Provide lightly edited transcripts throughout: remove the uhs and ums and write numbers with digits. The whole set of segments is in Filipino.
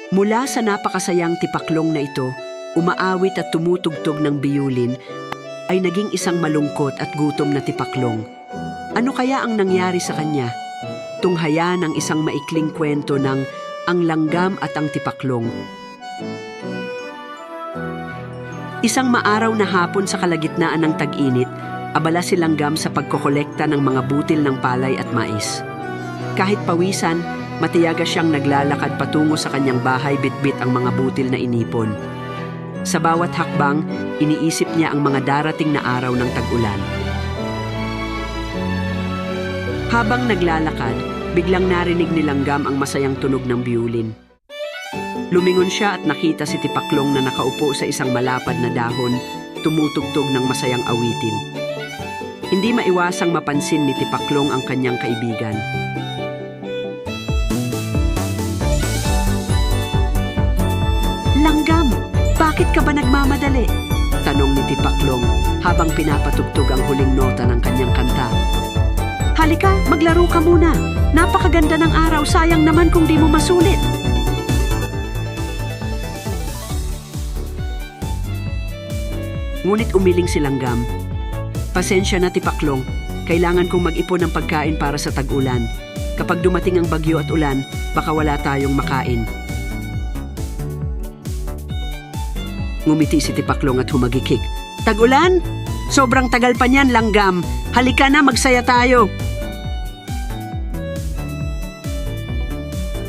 Mula sa napakasayang tipaklong na ito, umaawit at tumutugtog ng biyulin, ay naging isang malungkot at gutom na tipaklong. Ano kaya ang nangyari sa kanya? Tunghaya ng isang maikling kwento ng Ang Langgam at ang Tipaklong. Isang maaraw na hapon sa kalagitnaan ng tag-init, abala si Langgam sa pagkokolekta ng mga butil ng palay at mais. Kahit pawisan, matiyaga siyang naglalakad patungo sa kanyang bahay bitbit ang mga butil na inipon. Sa bawat hakbang, iniisip niya ang mga darating na araw ng tag-ulan. Habang naglalakad, biglang narinig ni Langgam ang masayang tunog ng biyulin. Lumingon siya at nakita si Tipaklong na nakaupo sa isang malapad na dahon, tumutugtog ng masayang awitin. Hindi maiwasang mapansin ni Tipaklong ang kanyang kaibigan. "Langgam, bakit ka ba nagmamadali?" tanong ni Tipaklong habang pinapatugtog ang huling nota ng kanyang kanta. "Halika, maglaro ka muna. Napakaganda ng araw, sayang naman kung di mo masulit." Ngunit umiling si Langgam. "Pasensya na, Tipaklong. Kailangan kong mag-ipon ng pagkain para sa tag-ulan. Kapag dumating ang bagyo at ulan, baka wala tayong makain." Ngumiti si Tipaklong at humagikik. "Tag-ulan? Sobrang tagal pa niyan, Langgam. Halika na, magsaya tayo."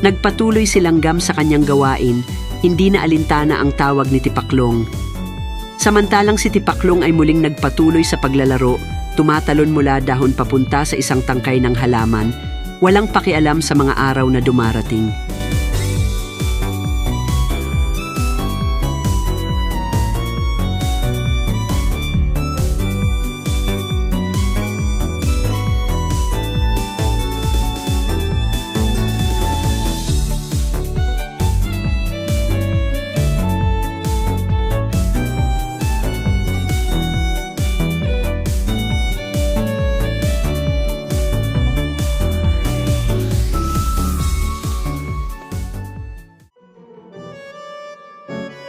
Nagpatuloy si Langgam sa kanyang gawain, hindi na alintana ang tawag ni Tipaklong. Samantalang si Tipaklong ay muling nagpatuloy sa paglalaro, tumatalon mula dahon papunta sa isang tangkay ng halaman, walang pakialam sa mga araw na dumarating.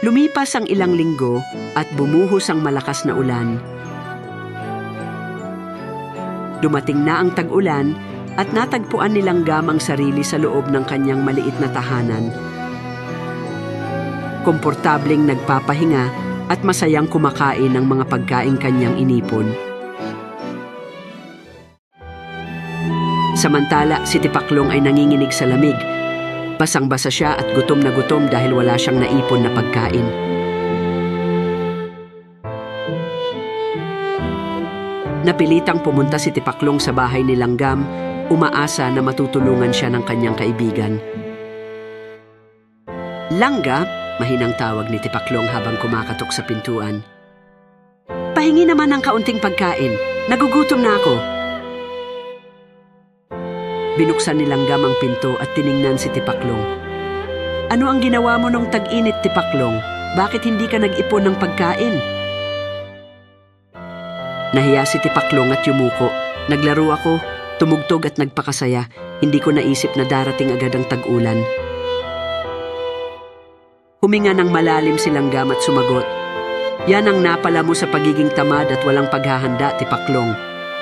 Lumipas ang ilang linggo at bumuhos ang malakas na ulan. Dumating na ang tag-ulan at natagpuan ni Langgam ang sarili sa loob ng kanyang maliit na tahanan. Komportableng nagpapahinga at masayang kumakain ng mga pagkaing kanyang inipon. Samantala, si Tipaklong ay nanginginig sa lamig. Basang-basa siya at gutom na gutom dahil wala siyang naipon na pagkain. Napilitang pumunta si Tipaklong sa bahay ni Langgam, umaasa na matutulungan siya ng kanyang kaibigan. "Langga," mahinang tawag ni Tipaklong habang kumakatok sa pintuan. "Pahingi naman ng kaunting pagkain. Nagugutom na ako." Binuksan ni Langgam ang pinto at tiningnan si Tipaklong. "Ano ang ginawa mo nung tag-init, Tipaklong? Bakit hindi ka nag-ipon ng pagkain?" Nahiya si Tipaklong at yumuko. "Naglaro ako, tumugtog at nagpakasaya. Hindi ko naisip na darating agad ang tag-ulan." Huminga ng malalim si Langgam at sumagot, "Yan ang napala mo sa pagiging tamad at walang paghahanda, Tipaklong.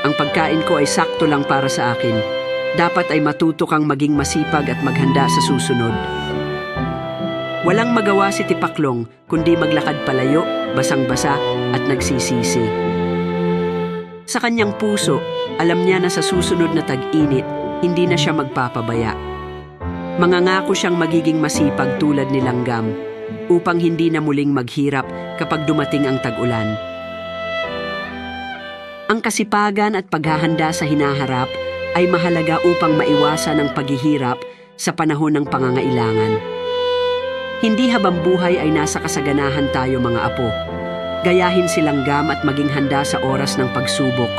Ang pagkain ko ay sakto lang para sa akin. Dapat ay matuto kang maging masipag at maghanda sa susunod." Walang magawa si Tipaklong kundi maglakad palayo, basang-basa at nagsisisi. Sa kanyang puso, alam niya na sa susunod na tag-init, hindi na siya magpapabaya. Mangangako siyang magiging masipag tulad ni Langgam upang hindi na muling maghirap kapag dumating ang tag-ulan. Ang kasipagan at paghahanda sa hinaharap ay mahalaga upang maiwasan ang paghihirap sa panahon ng pangangailangan. Hindi habang buhay ay nasa kasaganahan tayo, mga apo. Gayahin si Langgam at maging handa sa oras ng pagsubok.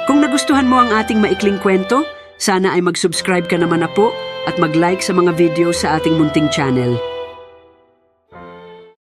Kung nagustuhan mo ang ating maikling kwento, sana ay mag-subscribe ka naman na po at mag-like sa mga video sa ating munting channel.